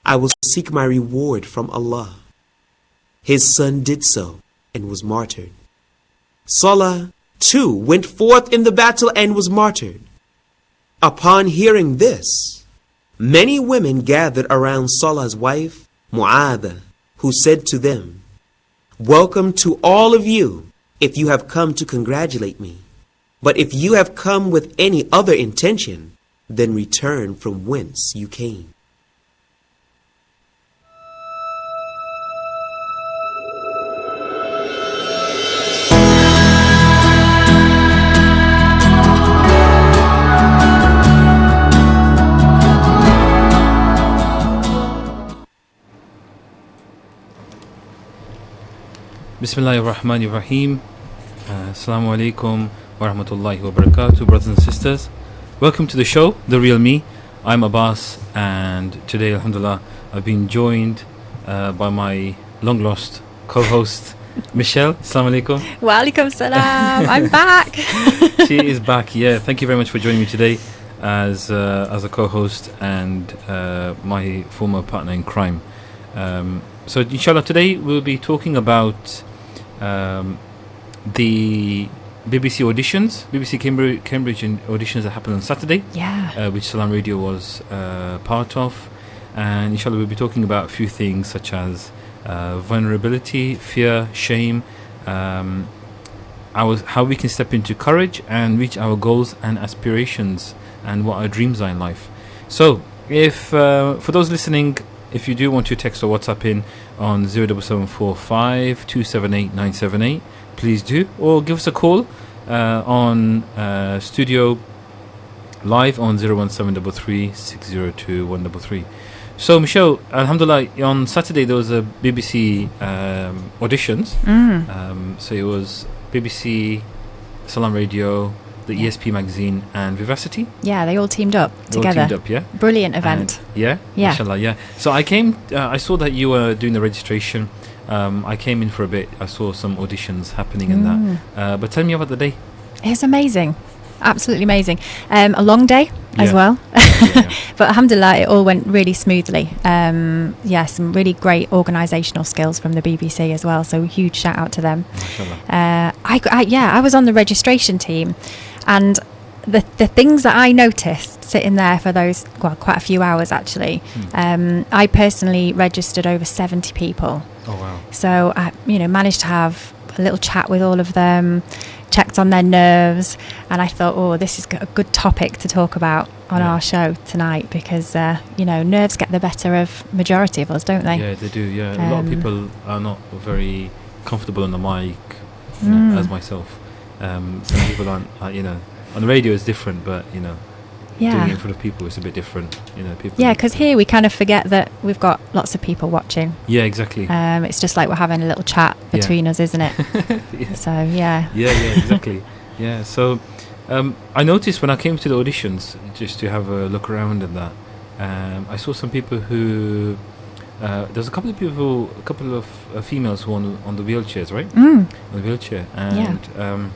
I will seek my reward from Allah. His son did so and was martyred. Salah too went forth in the battle and was martyred. Upon hearing this, many women gathered around Salah's wife, Mu'adha, who said to them, "Welcome to all of you if you have come to congratulate me. But if you have come with any other intention, then return from whence you came." Bismillahir Rahmanir Rahim. Assalamu alaikum wa rahmatullahi wa barakatuh, brothers and sisters. Welcome to the show, The Real Me. I'm Abbas, and today, Alhamdulillah, I've been joined by my long lost co-host, Michelle. Assalamu alaikum. Wa alaikum salam. I'm back. She is back, yeah. Thank you very much for joining me today as a co-host and my former partner in crime. So, inshallah, today we'll be talking about the BBC auditions, BBC Cambridge auditions that happened on Saturday, which Salam Radio was part of. And inshallah, we'll be talking about a few things such as vulnerability, fear, shame, how we can step into courage and reach our goals and aspirations, and what our dreams are in life. So, if for those listening, if you do want to text or WhatsApp in on 07745 278 978, please do, or give us a call on studio live on 01733 602 133. So, Michelle, Alhamdulillah, on Saturday there was a BBC auditions. So it was BBC, Salam Radio, the ESP magazine, and Vivacity. Yeah, they all teamed up together. All teamed up, yeah. Brilliant event. And yeah, inshallah, yeah. So I came, I saw that you were doing the registration. I came in for a bit. I saw some auditions happening in that. But tell me about the day. It's amazing. Absolutely amazing. A long day as well. But alhamdulillah, it all went really smoothly. Some really great organisational skills from the BBC as well. So huge shout out to them. I was on the registration team, and the things that I noticed sitting there for those, quite a few hours actually, I personally registered over 70 people. Oh wow. So I managed to have a little chat with all of them, checked on their nerves, and I thought, this is a good topic to talk about on our show tonight, because nerves get the better of majority of us, don't they? Yeah, they do. Yeah, a lot of people are not very comfortable on the mic, as myself. Some people aren't. On the radio it's different, but doing it in front of people is a bit different. People. Yeah, because here we kind of forget that we've got lots of people watching. Yeah, exactly. It's just like we're having a little chat between us, isn't it? Yeah. So yeah, exactly. Yeah. So I noticed when I came to the auditions, just to have a look around and that, I saw some people who there's a couple of females who were on the wheelchairs, right? On the wheelchair. And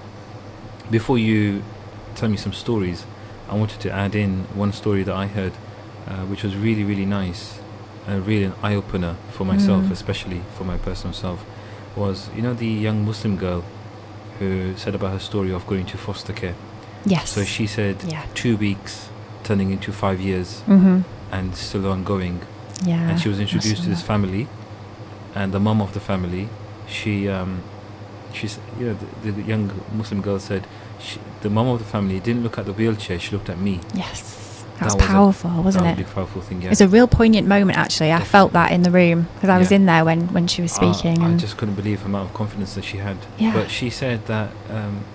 before you tell me some stories, I wanted to add in one story that I heard, which was really, really nice and really an eye-opener for myself, especially for my personal self, was, the young Muslim girl who said about her story of going to foster care. Yes. So she said 2 weeks turning into 5 years and still ongoing. Yeah. And she was introduced to this family, and the mum of the family, she's the young Muslim girl said the mum of the family didn't look at the wheelchair, she looked at me. Yes, that was powerful, wasn't it? That was a big powerful thing. Yeah, it was a real poignant moment actually. Definitely. I felt that in the room because I was in there when she was speaking. I just couldn't believe the amount of confidence that she had. But she said that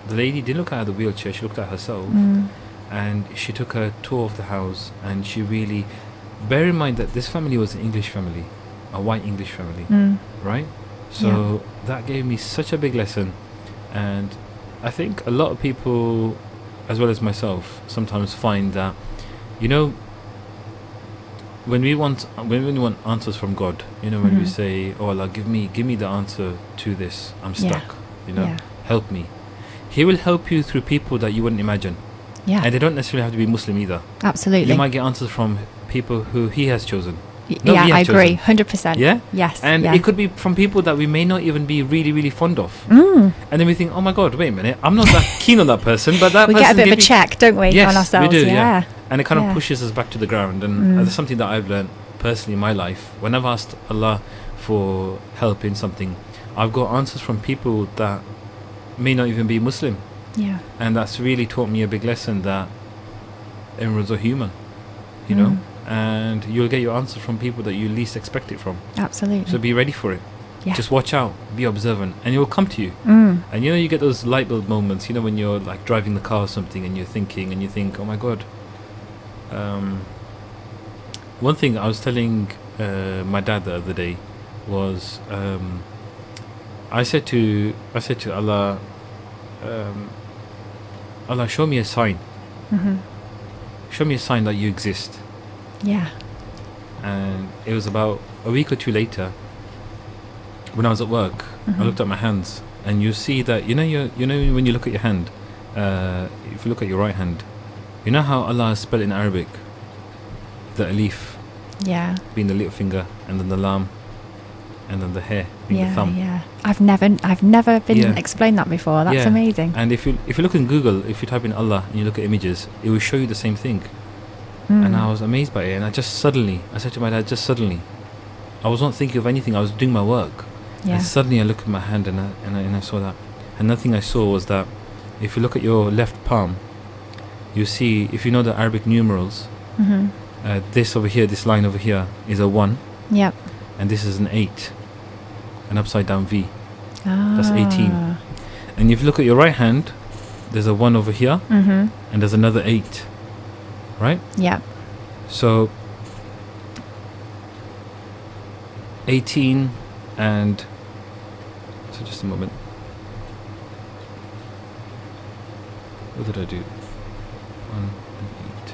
the lady didn't look at the wheelchair, she looked at herself, and she took a tour of the house, and she really, bear in mind that this family was an English family, a white English family, right? So that gave me such a big lesson. And I think a lot of people, as well as myself, sometimes find that, when we want answers from God, when we say, "Oh Allah, give me the answer to this, I'm stuck, help me," He will help you through people that you wouldn't imagine. Yeah. And they don't necessarily have to be Muslim either. Absolutely. You might get answers from people who He has chosen. No, yeah, we I have agree, chosen. 100%. Yeah? Yes. And yeah. it could be from people that we may not even be really, really fond of. Mm. And then we think, oh my God, wait a minute, I'm not that keen on that person, but that We person get a bit of a gave me- check, don't we, Yes, on ourselves? we do, yeah. And it kind of Yeah. pushes us back to the ground. And that's something that I've learned personally in my life. When I've asked Allah for help in something, I've got answers from people that may not even be Muslim. Yeah. And that's really taught me a big lesson that everyone's a human, you know, and you'll get your answer from people that you least expect it from. Absolutely. So be ready for it. Yeah. Just watch out, be observant, and it will come to you. And you know, you get those light bulb moments, you know, when you're like driving the car or something and you're thinking and you think, oh my God. One thing I was telling my dad the other day was, I said to Allah, Allah, show me a sign. Show me a sign that you exist. Yeah. And it was about a week or two later, when I was at work, I looked at my hands, and you see that you know when you look at your hand, if you look at your right hand, you know how Allah is spelled in Arabic, the alif Yeah. being the little finger, and then the lam, and then the hair being the Yeah. thumb. Yeah. I've never been Yeah. explained that before. That's Yeah. amazing. And if you look in Google, if you type in Allah and you look at images, it will show you the same thing. And I was amazed by it, and I said to my dad, just suddenly, I was not thinking of anything, I was doing my work. Yeah. And suddenly I looked at my hand and I saw that. And nothing I saw was that if you look at your left palm, you see, if you know the Arabic numerals, this over here, this line over here is a 1, Yep. and this is an 8, an upside down V. Ah. That's 18. And if you look at your right hand, there's a 1 over here, and there's another 8. Right? Yep. So 18 and so just a moment. What did I do? 1 and 8.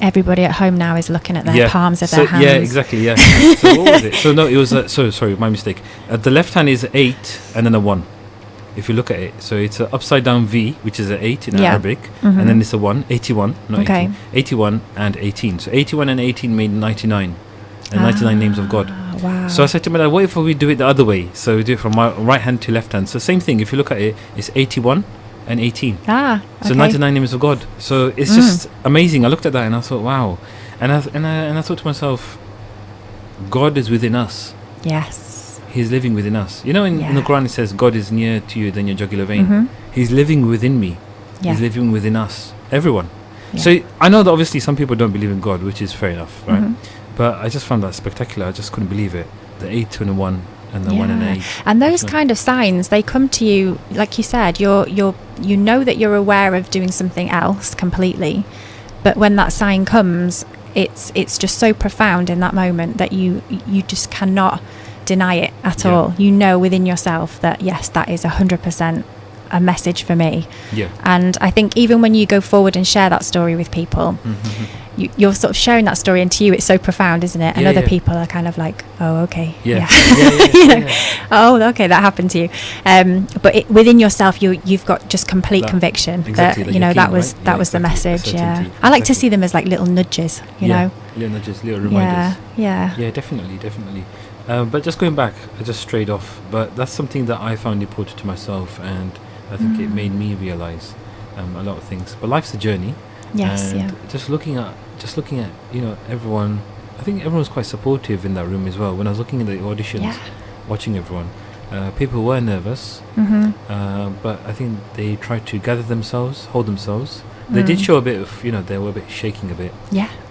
Everybody at home now is looking at their palms of their hands. Yeah, exactly. Yeah. So what was it? So no, it was. Sorry, my mistake. The left hand is 8 and then a 1. If you look at it, so it's an upside down V, which is an 8 in Arabic, and then it's a 1, 81, not Okay. 18, 81 and 18. So 81 and 18 made 99, and 99 names of God. Wow. So I said to my dad, what if we do it the other way? So we do it from my right hand to left hand. So same thing, if you look at it, it's 81 and 18. Okay. So 99 names of God. So it's just amazing. I looked at that and I thought, wow. And I thought to myself, God is within us. Yes. He's living within us. You know, in the Quran it says, God is near to you than your jugular vein. He's living within me. Yeah. He's living within us. Everyone. Yeah. So I know that obviously some people don't believe in God, which is fair enough, right? But I just found that spectacular. I just couldn't believe it. The 8 and a 1 and the 1 and 8. And those kind of signs, they come to you, like you said, you know that you're aware of doing something else completely, but when that sign comes, it's just so profound in that moment that you just cannot deny it at all. You know within yourself that yes, that is 100% a message for me. Yeah. And I think even when you go forward and share that story with people, you're sort of sharing that story, and to you it's so profound, isn't it? And other people are kind of like, oh, okay, you know, oh, okay, that happened to you. But within yourself, you've got just complete conviction that you know that was the message. Yeah, I like to see them as like little nudges, you know. Little nudges, little reminders. Yeah. Definitely. But just going back, I just strayed off. But that's something that I found important to myself, and I think it made me realize a lot of things. But life's a journey. Yes. And just looking at you know, everyone. I think everyone was quite supportive in that room as well. When I was looking at the auditions, watching everyone, people were nervous, but I think they tried to gather themselves, hold themselves. They did show a bit of, you know, they were a bit shaking a bit.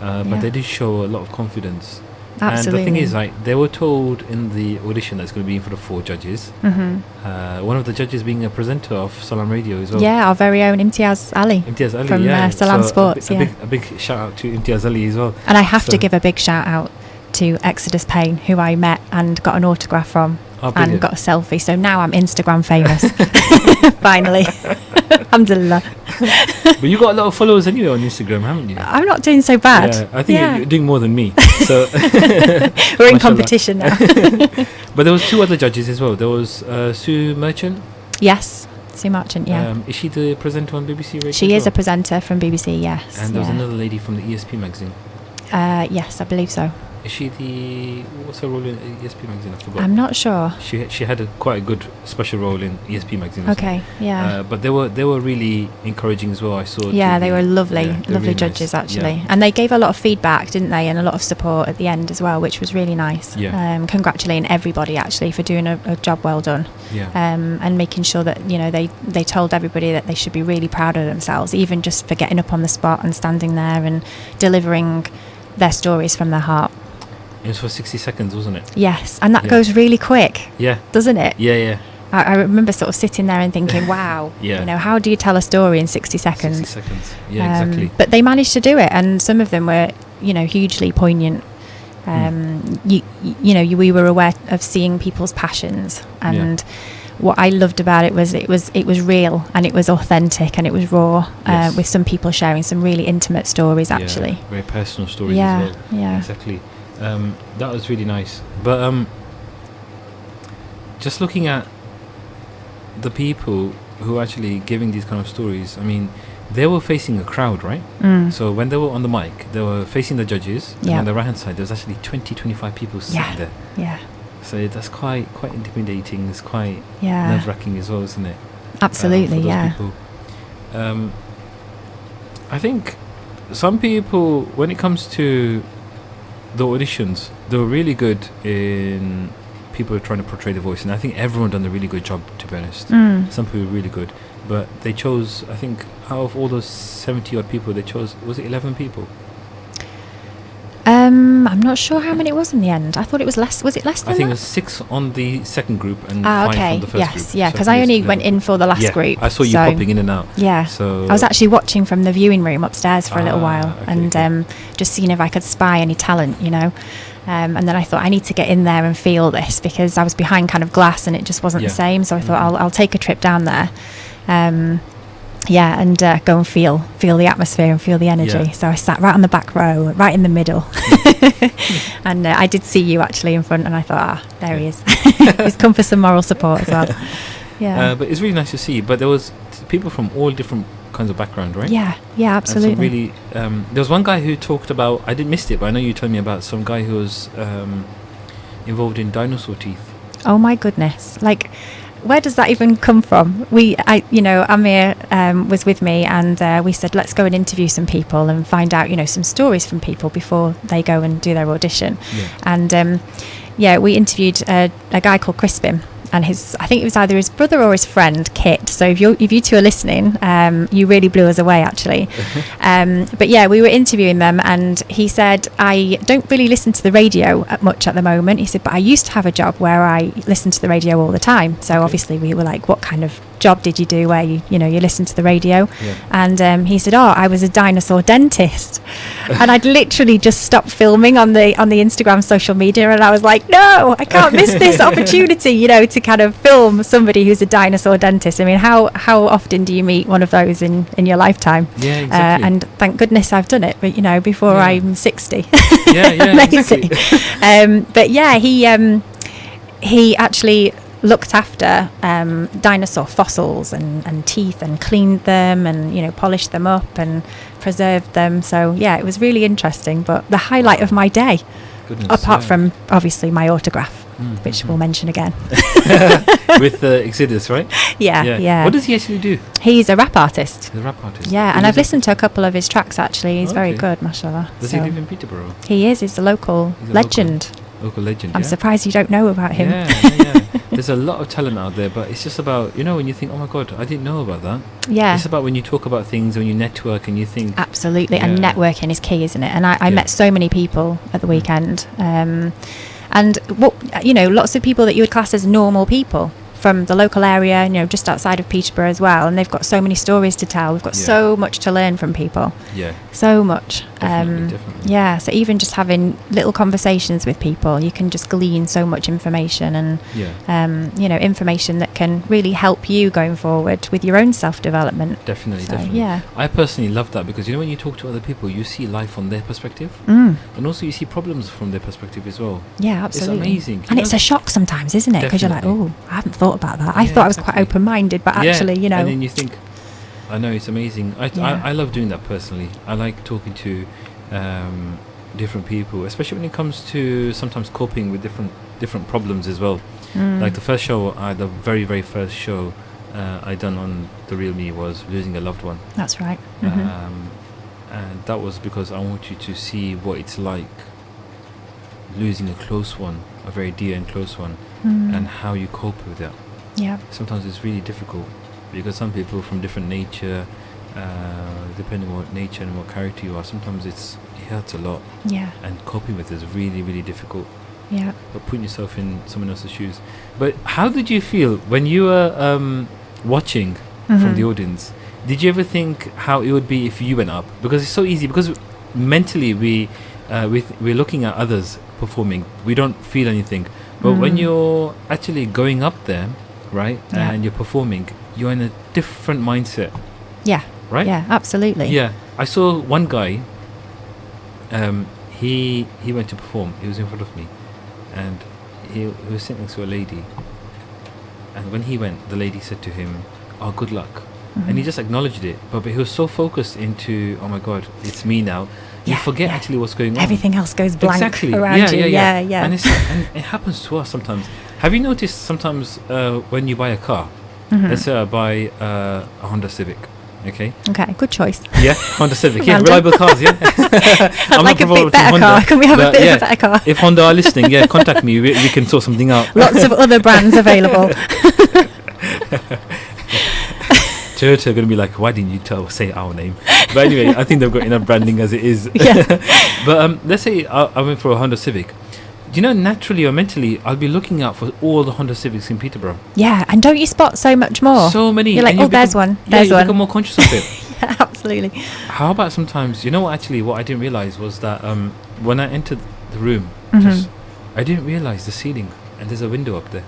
But they did show a lot of confidence. Absolutely. And the thing is, like, they were told in the audition that it's going to be in front of 4 judges. One of the judges being a presenter of Salam Radio as well. Yeah, our very own Imtiaz Ali. Imtiaz Ali, from Salam Sports. A big shout out to Imtiaz Ali as well. And I have to give a big shout out to Exodus Payne, who I met and got an autograph from, and got a selfie. So now I'm Instagram famous. Finally. Alhamdulilah. But you got a lot of followers anyway on Instagram, haven't you? I'm not doing so bad. Yeah, I think you're doing more than me. So we're in competition now. But there was 2 other judges as well. There was Sue Merchant. Yes, Sue Merchant. Yeah. Is she the presenter on BBC Radio? She is a presenter from BBC. Yes. And there was another lady from the ESP magazine. Yes, I believe so. Is she what's her role in ESP magazine? I forgot. I'm not sure. She had quite a good special role in ESP magazine. Okay, yeah. But they were really encouraging as well. I saw. Yeah, they were lovely, lovely really judges nice. actually, Yeah. and they gave a lot of feedback, didn't they, and a lot of support at the end as well, which was really nice. Yeah. Congratulating everybody actually for doing a job well done. Yeah. And making sure that they told everybody that they should be really proud of themselves, even just for getting up on the spot and standing there and delivering their stories from their heart. It was for 60 seconds, wasn't it? Yes, and that Yeah. goes really quick. Yeah. Doesn't it? Yeah. I remember sort of sitting there and thinking, wow, Yeah. how do you tell a story in 60 seconds? 60 seconds. Yeah, exactly. But they managed to do it, and some of them were, hugely poignant. We were aware of seeing people's passions, and what I loved about it was real, and it was authentic, and it was raw. Yes. With some people sharing some really intimate stories, actually. Yeah, very personal stories Yeah, as well. yeah. Exactly. That was really nice. But just looking at the people who are actually giving these kind of stories, I mean, they were facing a crowd, right? So when they were on the mic, they were facing the judges, and Yeah. on the right hand side there was actually 20-25 people sitting there. Yeah, So that's quite intimidating. It's quite yeah. nerve-wracking as well, isn't it? Absolutely, For those yeah. people. I think some people, when it comes to the auditions, they were really good in people trying to portray the voice, and I think everyone done a really good job, to be honest. Some people were really good, but they chose, I think, out of all those 70 odd people, they chose, was it 11 people? I'm not sure how many it was in the end. I thought it was less. Was it less than I think that? it was 6 on the second group and 5 okay. from the first Yes, group. yeah, So because think I it's only 11. went in for the last Yeah, group. I saw you so- popping in and out. Yeah. So I was actually watching from the viewing room upstairs for a little while, okay, and okay. just seeing if I could spy any talent, And then I thought I need to get in there and feel this, because I was behind kind of glass and it just wasn't the same. So I thought I'll take a trip down there. And go and feel the atmosphere and feel the energy. Yeah. So I sat right on the back row, right in the middle. And I did see you actually in front, and I thought, there he is. He's come for some moral support as well. Yeah. But it's really nice to see. But there was people from all different kinds of background, right? Yeah, absolutely. And some really, there was one guy who talked about, I didn't miss it, but I know you told me about some guy who was involved in dinosaur teeth. Oh my goodness! Like, where does that even come from? Amir was with me, and we said, let's go and interview some people and find out, some stories from people before they go and do their audition. Yeah. And we interviewed a guy called Crispin, and I think it was either his brother or his friend Kit. So if you two are listening, you really blew us away, actually. But yeah, we were interviewing them, and he said, I don't really listen to the radio much at the moment. He said, but I used to have a job where I listened to the radio all the time. So obviously we were like, what kind of job did you do where you listen to the radio? Yeah. And he said, I was a dinosaur dentist. And I'd literally just stopped filming on the Instagram social media, and I was like, no, I can't miss this opportunity, to kind of film somebody who's a dinosaur dentist. I mean, how often do you meet one of those in your lifetime? Yeah, exactly. And thank goodness I've done it, but before I'm 60. Yeah, Amazing. exactly. But yeah, he actually looked after dinosaur fossils and teeth, and cleaned them, and polished them up and preserved them. So yeah, it was really interesting. But the highlight of my day, apart from obviously my autograph, which we'll mention again. With Exodus, right? Yeah. What does he actually do? He's a rap artist. He's a rap artist. Yeah, Who and does I've he- listened to a couple of his tracks, actually. He's very Okay. good, mashallah. Does he live in Peterborough? He is. He's a local He's a legend. Local legend, I'm yeah? surprised you don't know about him. Yeah. There's a lot of talent out there, but it's just about, when you think, oh my God, I didn't know about that. Yeah. It's about when you talk about things, when you network and you think... Absolutely. And Yeah. networking is key, isn't it? And I Yeah. met so many people at the weekend. And what lots of people that you would class as normal people from the local area, just outside of Peterborough as well, and they've got so many stories to tell. We've got Yeah. so much to learn from people. Yeah. So much. Definitely. Yeah, so even just having little conversations with people, you can just glean so much information, and Yeah. information that can really help you going forward with your own self-development. Definitely. Yeah. I personally love that because when you talk to other people, you see life from their perspective, Mm. and also you see problems from their perspective as well. Yeah, absolutely. It's amazing. And it's a shock sometimes, isn't it? Because you're like, Definitely. I haven't thought about that. I Yeah, thought I was quite exactly. open-minded, but actually, And then you think, I know, it's amazing. Yeah. I love doing that personally. I like talking to different people, especially when it comes to sometimes coping with different problems as well. Like the first show, the very first show I done on The Real Me was losing a loved one. That's right. And that was because I want you to see what it's like losing a close one, a very dear and close one, and how you cope with that. Yeah. Sometimes it's really difficult because some people from different nature, depending on what nature and what character you are, sometimes it hurts a lot. Yeah. And coping with it is really difficult. Yeah. But putting yourself in someone else's shoes. But how did you feel when you were watching from the audience? Did you ever think how it would be if you went up? Because it's so easy. Because mentally we're looking at others performing. We don't feel anything. But when you're actually going up there, right, and you're performing, you're in a different mindset. Yeah. Right? Yeah, absolutely. Yeah. I saw one guy, he went to perform. He was in front of me. And he was sitting next to a lady. And when he went, the lady said to him, "Oh, good luck." And he just acknowledged it. But he was so focused into, "Oh my God, it's me now." You forget actually what's going on. Everything else goes blank around you. Yeah. Yeah. And it happens to us sometimes. Have you noticed sometimes when you buy a car, let's say I buy a Honda Civic, okay? Okay, good choice. Yeah, Honda Civic. Yeah, reliable cars, yeah. I'd like a bit better car. Can we have a bit of a better car? If Honda are listening, contact me. We can sort something out. Lots of other brands available. Toyota are going to be like, why didn't you say our name? But anyway, I think they've got enough branding as it is. Yeah. But let's say I went for a Honda Civic. You know, naturally or mentally, I'll be looking out for all the Honda Civics in Peterborough. Yeah, and don't you spot so much more? So many. You're like, there's one. There's one. You become more conscious of it. Yeah, absolutely. How about sometimes, you know what, actually, what I didn't realise was that when I entered the room, I didn't realise the ceiling, and there's a window up there.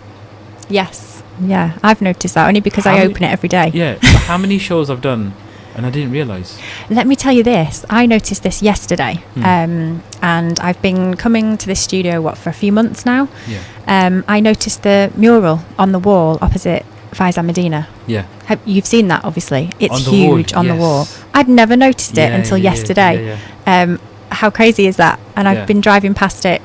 Yes. Yeah, I've noticed that only because I open it every day. Yeah, but how many shows I've done and I didn't realise? Let me tell you this. I noticed this yesterday, and I've been coming to this studio, for a few months now. Yeah. I noticed the mural on the wall opposite Faizan Medina. Yeah. You've seen that, obviously. It's on the huge wall, on the wall. I'd never noticed it until yesterday. Yeah. How crazy is that? And I've been driving past it,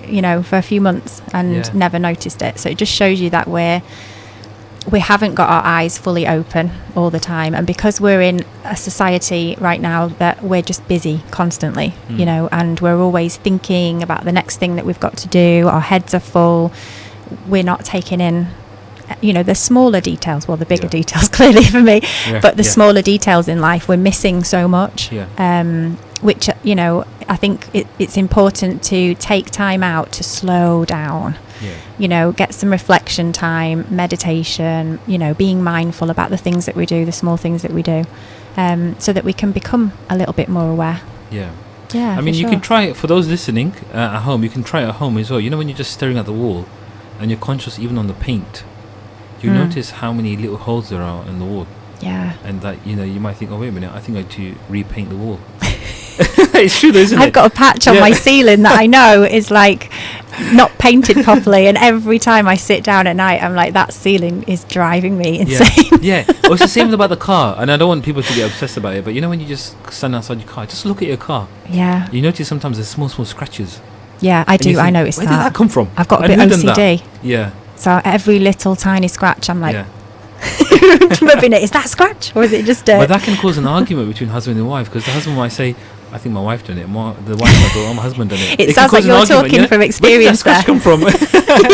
for a few months and never noticed it. So it just shows you that we haven't got our eyes fully open all the time, and because we're in a society right now that we're just busy constantly, and we're always thinking about the next thing that we've got to do. Our heads are full. We're not taking in the smaller details, the bigger details clearly for me, but the smaller details in life, we're missing so much. Which I think it's important to take time out to slow down. Get some reflection time, meditation, being mindful about the things that we do, the small things that we do, so that we can become a little bit more aware. Yeah. Yeah. I mean, you can try it for those listening at home. You can try it at home as well. When you're just staring at the wall and you're conscious even on the paint, you notice how many little holes there are in the wall. Yeah. And that, you might think, oh, wait a minute, I think I need to repaint the wall. It's true though, isn't it? I've got a patch on my ceiling that I know is like not painted properly, and every time I sit down at night I'm like, that ceiling is driving me insane. Yeah. Well, it's the same about the car, and I don't want people to get obsessed about it, but when you just stand outside your car, just look at your car. Yeah. You notice sometimes there's small scratches. Yeah, I do. Think, I notice where did that come from? I've got a bit OCD. Yeah. So every little tiny scratch I'm like rubbing it. Is that scratch or is it just dirt? But that can cause an argument between husband and wife, because the husband might say, I think my wife done it. The wife might go, oh, my husband done it. It sounds like you're talking from experience. Where did that scratch come from?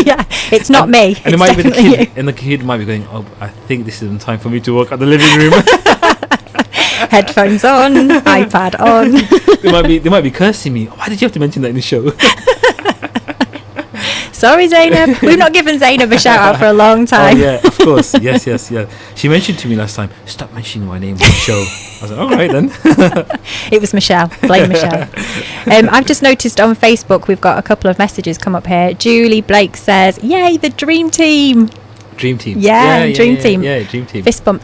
Yeah, it's not me. And it might be the kid, and the kid might be going, oh, I think this isn't time for me to work at the living room. Headphones on, iPad on. They might be cursing me. Why did you have to mention that in the show? Sorry, Zainab. We've not given Zainab a shout out for a long time. Oh, yeah, of course. Yes. She mentioned to me last time, stop mentioning my name on the show. I was like, all right then. It was Michelle. Blame Michelle. I've just noticed on Facebook we've got a couple of messages come up here. Julie Blake says, yay, the Dream Team. Dream Team. Yeah, Dream Team. Yeah, Dream Team. Fist bump.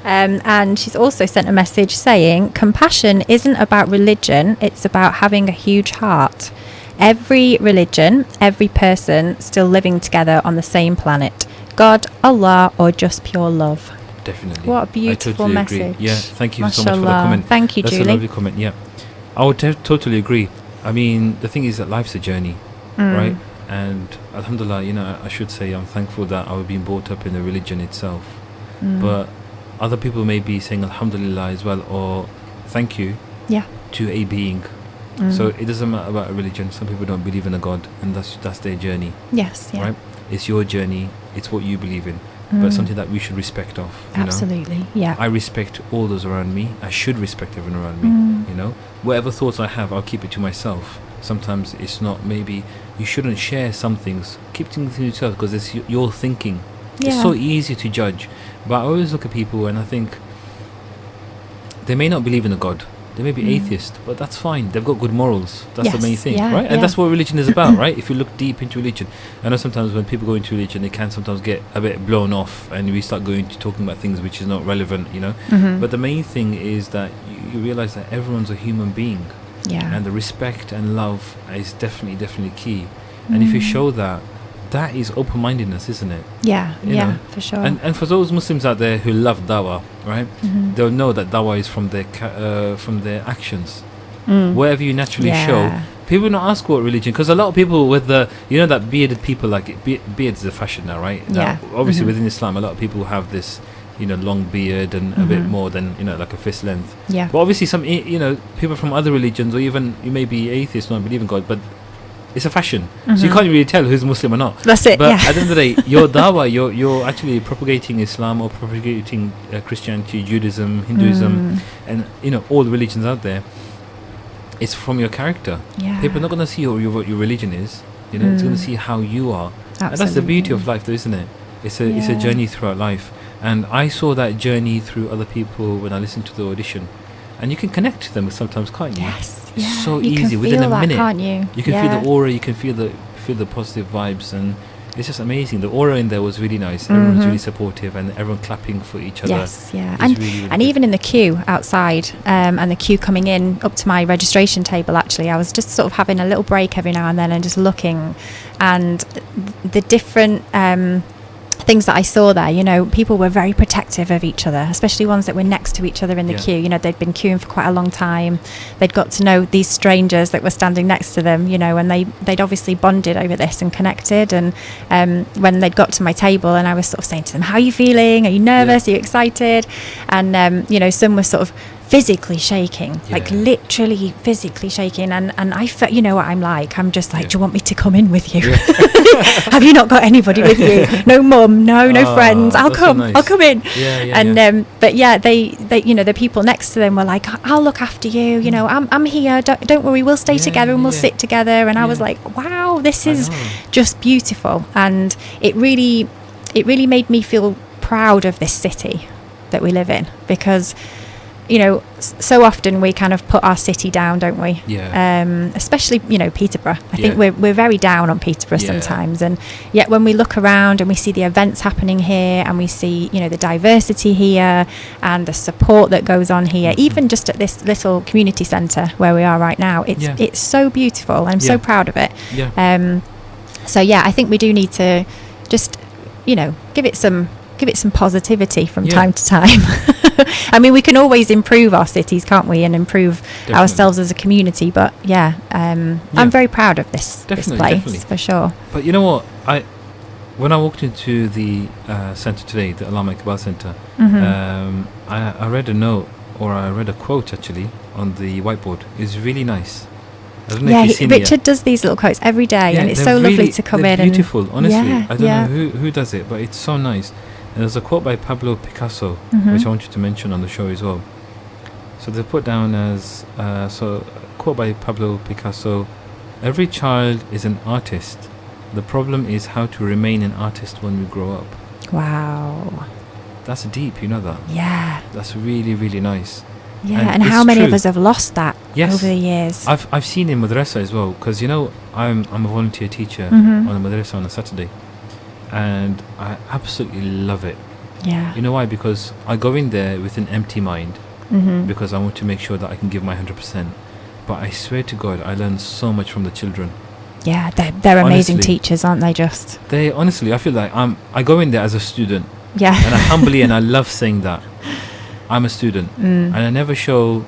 And she's also sent a message saying, compassion isn't about religion, it's about having a huge heart. Every religion, every person still living together on the same planet. God, Allah, or just pure love. Definitely. What a beautiful totally message. agree. Yeah, thank you so much for the Mashallah. comment. Thank you, That's Julie. a lovely comment, yeah. I would totally agree. I mean, the thing is that life's a journey, right? And Alhamdulillah, you know, I should say I'm thankful that I was being brought up in the religion itself. But other people may be saying Alhamdulillah as well, or thank you to a being. So it doesn't matter about a religion. Some people don't believe in a God, and that's their journey. Yes, yeah. Right? It's your journey. It's what you believe in. But something that we should respect of. You Absolutely, know? yeah. I respect all those around me. I should respect everyone around me. You know, whatever thoughts I have, I'll keep it to myself. Sometimes it's not. Maybe you shouldn't share some things. Keep things to yourself because it's your thinking. It's so easy to judge. But I always look at people and I think they may not believe in a God. They may be atheist, but that's fine. They've got good morals. That's the main thing, right? And that's what religion is about, right? If you look deep into religion. I know sometimes when people go into religion, they can sometimes get a bit blown off and we start going to talking about things which is not relevant, you know? But the main thing is that you realize that everyone's a human being. And the respect and love is definitely key. And if you show that, that is open-mindedness, isn't it? Yeah, You know? for sure. And for those Muslims out there who love dawah, right? They'll know that dawah is from their actions. Whatever you naturally show. People don't ask what religion, because a lot of people with that bearded people, like beard is a fashion now, right? Now, obviously within Islam, a lot of people have this, long beard and a bit more than, like a fist length. But obviously some, people from other religions, or even you may be atheist, not believe in God, but it's a fashion, so you can't really tell who's Muslim or not. That's it. But at the end of the day, your dawah, you're actually propagating Islam or propagating Christianity, Judaism, Hinduism, and all the religions out there. It's from your character. People are not going to see what your religion is. It's going to see how you are. And that's the beauty of life, though, isn't it? It's a journey throughout life. And I saw that journey through other people when I listened to the audition. And you can connect to them sometimes, can't you? Yes. It's so you easy can within feel a minute. That, can't you? You can feel the aura. You can feel the positive vibes, and it's just amazing. The aura in there was really nice. Everyone's really supportive, and everyone clapping for each other. Yes, yeah, and really and even in the queue outside, and the queue coming in up to my registration table. Actually, I was just sort of having a little break every now and then, and just looking, and the different things that I saw there, people were very protective of each other, especially ones that were next to each other in the queue. They'd been queuing for quite a long time. They'd got to know these strangers that were standing next to them, and they'd obviously bonded over this and connected. And when they'd got to my table, and I was sort of saying to them, how are you feeling? Are you nervous? Are you excited? And, some were sort of physically shaking, like literally physically shaking, and I felt, what I'm like, I'm just like, do you want me to come in with you? Have you not got anybody with you? No mum, no friends. I'll come, so nice. I'll come in. But they the people next to them were like, I'll look after you, I'm here, don't worry, we'll stay together and we'll sit together. And I was like, wow, this is just beautiful. And it really made me feel proud of this city that we live in, because so often we kind of put our city down, don't we? Especially, Peterborough. I think we're very down on Peterborough sometimes. And yet when we look around and we see the events happening here, and we see, the diversity here and the support that goes on here, even just at this little community centre where we are right now, it's so beautiful. I'm so proud of it. I think we do need to just, give it some positivity from time to time. I mean, we can always improve our cities, can't we, and improve ourselves as a community. But I'm very proud of this place for sure. But you know what? When I walked into the centre today, the Allama Iqbal Centre, I read a note, or I read a quote actually on the whiteboard. It's really nice. I don't know if you've seen Richard does these little quotes every day, and it's so lovely to come in. Beautiful, honestly. I don't know who does it, but it's so nice. And there's a quote by Pablo Picasso, which I want you to mention on the show as well. So they put down as a quote by Pablo Picasso: "Every child is an artist. The problem is how to remain an artist when we grow up." Wow, that's deep. You know that? Yeah, that's really, really nice. Yeah, and how many of us have lost that over the years? I've seen in madrasa as well, because I'm a volunteer teacher on a madrasa on a Saturday, and I absolutely love it. Yeah. You know why? Because I go in there with an empty mind, because I want to make sure that I can give my 100%. But I swear to God, I learn so much from the children. Yeah, they're amazing teachers, aren't they? Just they honestly, I feel like I go in there as a student. Yeah. And I humbly, and I love saying that I'm a student, and I never show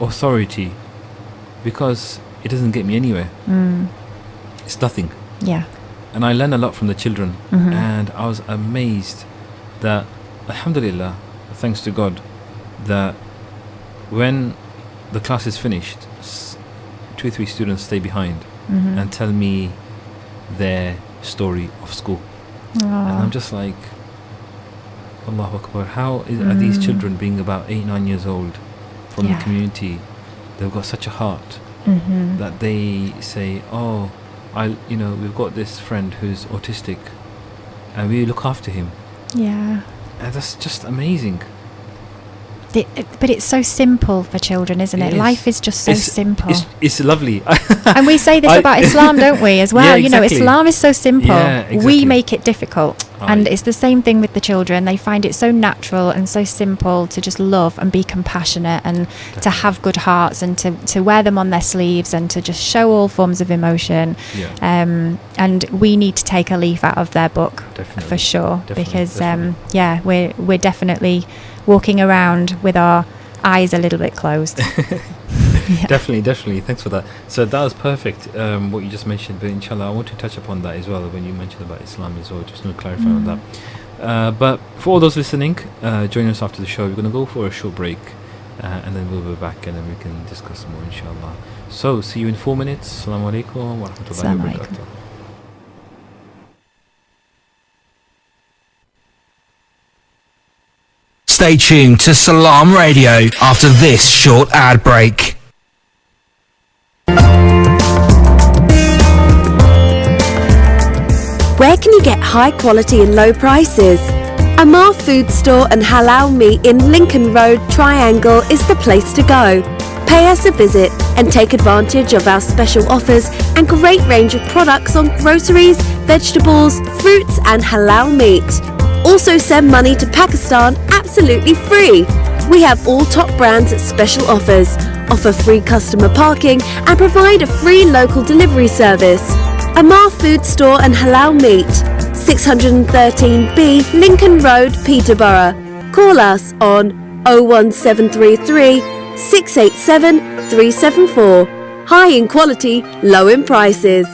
authority because it doesn't get me anywhere. It's nothing. Yeah. And I learn a lot from the children. And I was amazed that, Alhamdulillah, thanks to God, that when the class is finished, 2 or 3 students stay behind and tell me their story of school. And I'm just like, Allahu Akbar, how are these children, being about 8-9 years old, from the community, they've got such a heart that they say, oh, we've got this friend who's autistic and we look after him. Yeah. And that's just amazing. But it's so simple for children, isn't it? Life is just so simple. It's lovely. And we say this about Islam, don't we, as well? Yeah, exactly. Islam is so simple. Yeah, exactly. We make it difficult. And it's the same thing with the children. They find it so natural and so simple to just love and be compassionate and to have good hearts and to wear them on their sleeves and to just show all forms of emotion. Yeah. And we need to take a leaf out of their book, for sure. Because, we're definitely walking around with our eyes a little bit closed. Definitely. Thanks for that. So that was perfect, what you just mentioned. But inshallah, I want to touch upon that as well when you mentioned about Islam as well. Just want to clarify on that. But for all those listening, join us after the show. We're going to go for a short break, and then we'll be back, and then we can discuss more, inshallah. So see you in 4 minutes. Assalamu alaikum wa rahmatullahi wa barakatuh. Stay tuned to Salam Radio after this short ad break. Where can you get high quality and low prices? Amar Food Store and Halal Meat in Lincoln Road, Triangle is the place to go. Pay us a visit and take advantage of our special offers and great range of products on groceries, vegetables, fruits and halal meat. Also send money to Pakistan absolutely free. We have all top brands at special offers, offer free customer parking and provide a free local delivery service. Amar Food Store and Halal Meat, 613B Lincoln Road, Peterborough. Call us on 01733 687 374. High in quality, low in prices.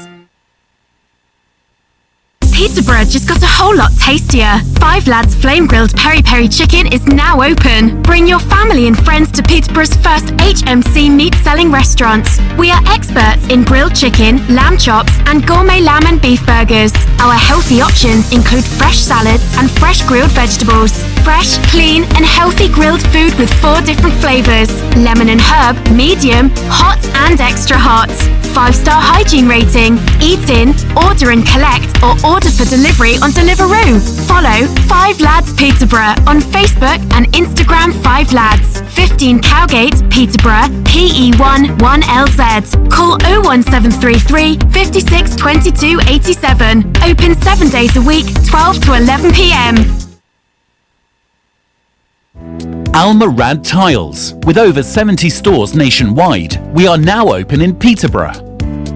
Peterborough just got a whole lot tastier. Five Lads Flame Grilled Peri Peri Chicken is now open. Bring your family and friends to Peterborough's first HMC meat selling restaurant. We are experts in grilled chicken, lamb chops and gourmet lamb and beef burgers. Our healthy options include fresh salads and fresh grilled vegetables. Fresh, clean and healthy grilled food with 4 different flavours. Lemon and herb, medium, hot and extra hot. 5-star hygiene rating. Eat in, order and collect or order for delivery on Deliveroo. Follow 5 Lads Peterborough on Facebook and Instagram 5 Lads. 15 Cowgate, Peterborough, PE1 1LZ. Call 01733 56 22 87. Open 7 days a week, 12 to 11 p.m. Al Murad Tiles. With over 70 stores nationwide, we are now open in Peterborough.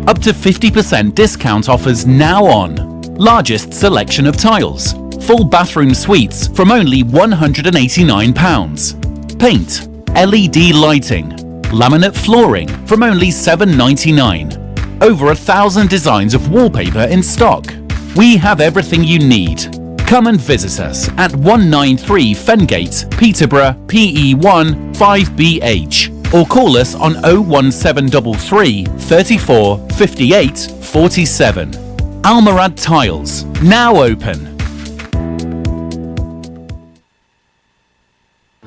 Up to 50% discount offers now on. Largest selection of tiles. Full bathroom suites from only £189. Paint, LED lighting, laminate flooring from only £7.99. Over 1,000 designs of wallpaper in stock. We have everything you need. Come and visit us at 193 Fengate, Peterborough, PE1 5BH, or call us on 01733 34 58 47. Al Murad Tiles, now open.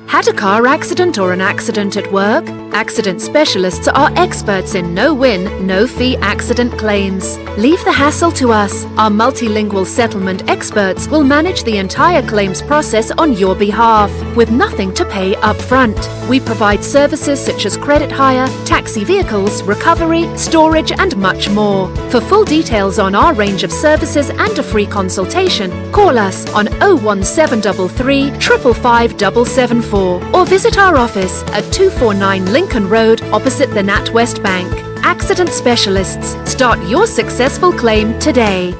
Had a car accident or an accident at work? Accident specialists are experts in no-win, no-fee accident claims. Leave the hassle to us. Our multilingual settlement experts will manage the entire claims process on your behalf, with nothing to pay up front. We provide services such as credit hire, taxi vehicles, recovery, storage and much more. For full details on our range of services and a free consultation, call us on 01733 555 774 or visit our office at 249 Lincoln Road opposite the NatWest Bank. Accident specialists. Start your successful claim today.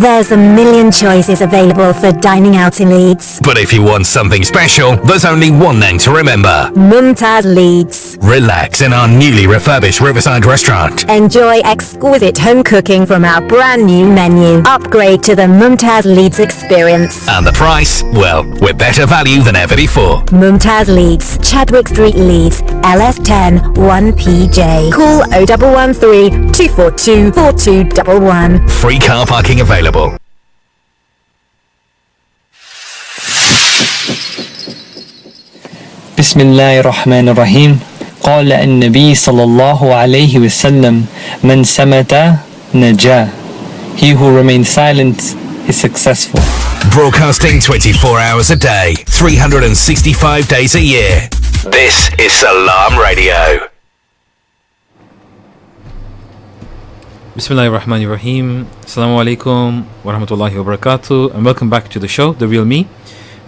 There's a million choices available for dining out in Leeds. But if you want something special, there's only one name to remember. Mumtaz Leeds. Relax in our newly refurbished Riverside restaurant. Enjoy exquisite home cooking from our brand new menu. Upgrade to the Mumtaz Leeds experience. And the price? Well, we're better value than ever before. Mumtaz Leeds, Chadwick Street, Leeds, LS10 1PJ. Call 0113 242 4211. Free car parking available. بسم الله الرحمن الرحيم قال النبي صلى الله عليه وسلم من سمت نجا. He who remains silent is successful. Broadcasting 24 hours a day, 365 days a year. This is Salaam Radio. Bismillahir Rahmanir Rahim. Assalamu alaikum wa rahmatullahi wa barakatuh, and welcome back to the show, The Real Me.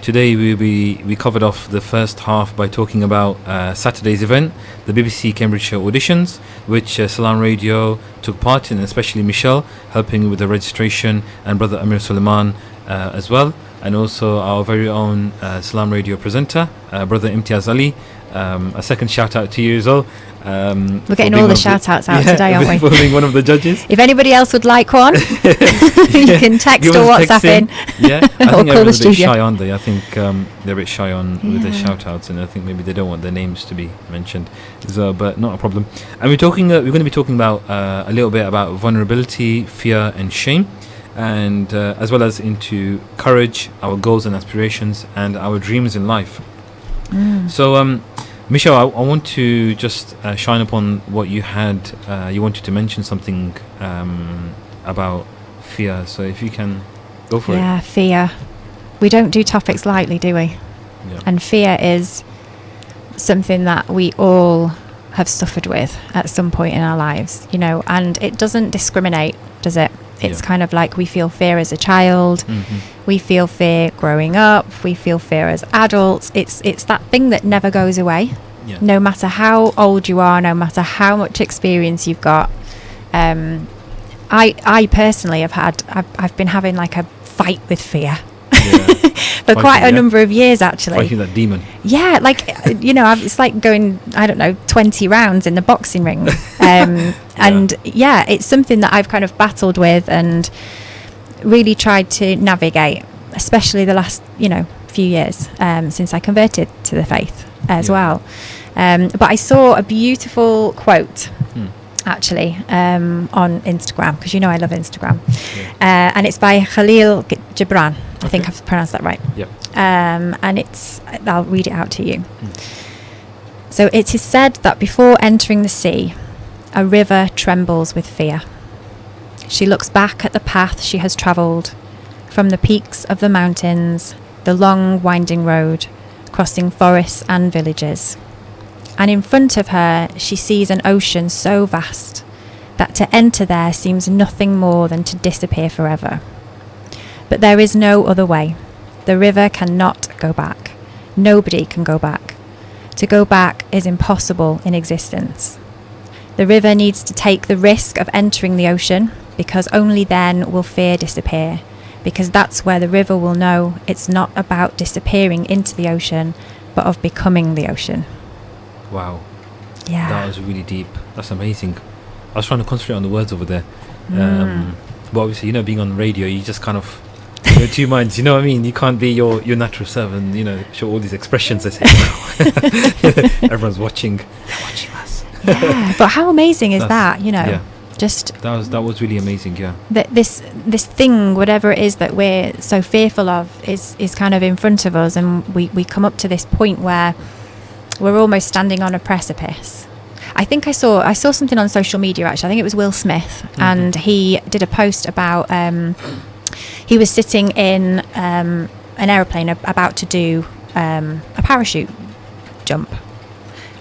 Today we covered off the first half by talking about Saturday's event, the BBC Cambridgeshire auditions, which Salaam Radio took part in, especially Michelle, helping with the registration, and Brother Amir Suleiman as well, and also our very own Salaam Radio presenter, Brother Imtiaz Ali. A second shout out to you as well. We're getting all the shout outs out today, aren't we? For being one of the judges. If anybody else would like one, you can text or WhatsApp in. Yeah, I think call the everyone's a bit studio. shy, aren't they? I think they're a bit shy on with their shout outs, and I think maybe they don't want their names to be mentioned. So, but not a problem. And we're going to be talking about a little bit about vulnerability, fear, and shame, and as well as into courage, our goals and aspirations, and our dreams in life. So, Michelle, I want to just shine upon what you had. You wanted to mention something about fear. So if you can go for it. Yeah, fear. We don't do topics lightly, do we? Yeah. And fear is something that we all have suffered with at some point in our lives, you know, and it doesn't discriminate, does it? It's kind of like we feel fear as a child, we feel fear growing up, we feel fear as adults. It's that thing that never goes away. No matter how old you are, no matter how much experience you've got. I personally I've been having like a fight with fear for quite a number of years, actually. Fighting that demon. Yeah, like, you know, it's like going, I don't know, 20 rounds in the boxing ring. And yeah, it's something that I've kind of battled with and really tried to navigate, especially the last, you know, few years since I converted to the faith as well. But I saw a beautiful quote actually on Instagram, because you know I love Instagram, and it's by Khalil Gibran. I think I've pronounced that right. And I'll read it out to you. So it is said that before entering the sea, a river trembles with fear. She looks back at the path she has travelled, from the peaks of the mountains, the long winding road, crossing forests and villages. And in front of her, she sees an ocean so vast that to enter there seems nothing more than to disappear forever. But there is no other way. The river cannot go back. Nobody can go back. To go back is impossible in existence. The river needs to take the risk of entering the ocean, because only then will fear disappear, because that's where the river will know it's not about disappearing into the ocean, but of becoming the ocean. Wow. Yeah. That was really deep. That's amazing. I was trying to concentrate on the words over there. But obviously, you know, being on radio, you just kind of, you're two minds, you know what I mean? You can't be your natural self and, you know, show all these expressions. They say, everyone's watching. They're watching us. Yeah. But how amazing is that, you know? Yeah. Just that was really amazing. Yeah, this thing, whatever it is that we're so fearful of, is kind of in front of us, and we come up to this point where we're almost standing on a precipice. I think I saw something on social media, actually. I think it was Will Smith, and he did a post about he was sitting in an aeroplane about to do a parachute jump,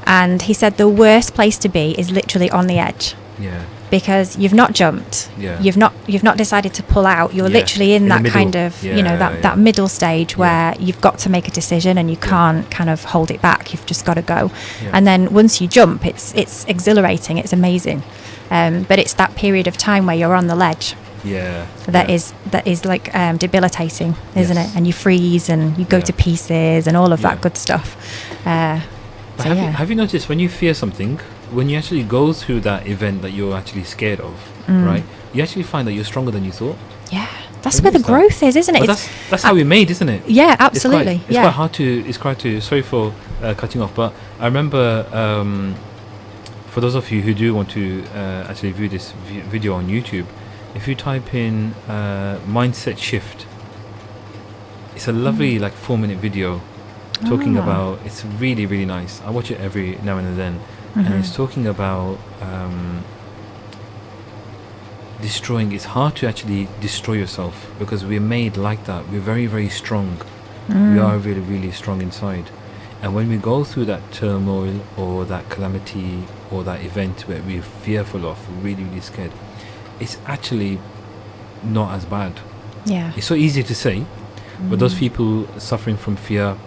and he said the worst place to be is literally on the edge. Yeah. Because you've not jumped, you've not decided to pull out. You're literally in that kind of, you know, that middle stage where you've got to make a decision and you can't kind of hold it back. You've just got to go. And then once you jump, it's exhilarating. It's amazing. But it's that period of time where you're on the ledge. that is like debilitating, isn't Yes. it? And you freeze and you go to pieces and all of that good stuff. But have you noticed when you fear something, when you actually go through that event that you're actually scared of, right? You actually find that you're stronger than you thought. Yeah, that's where the growth is, isn't it? That's how we're made, isn't it? Yeah, absolutely. It's quite hard to. Sorry for cutting off, but I remember for those of you who do want to actually view this video on YouTube, if you type in mindset shift, it's a lovely 4-minute video talking about. It's really, really nice. I watch it every now and then, and it's talking about destroying. It's hard to actually destroy yourself because we're made like that. We're very, very strong. We are really, really strong inside, and when we go through that turmoil or that calamity or that event where we're fearful of, really, really scared, it's actually not as bad. Yeah, it's so easy to say, but those people suffering from fear,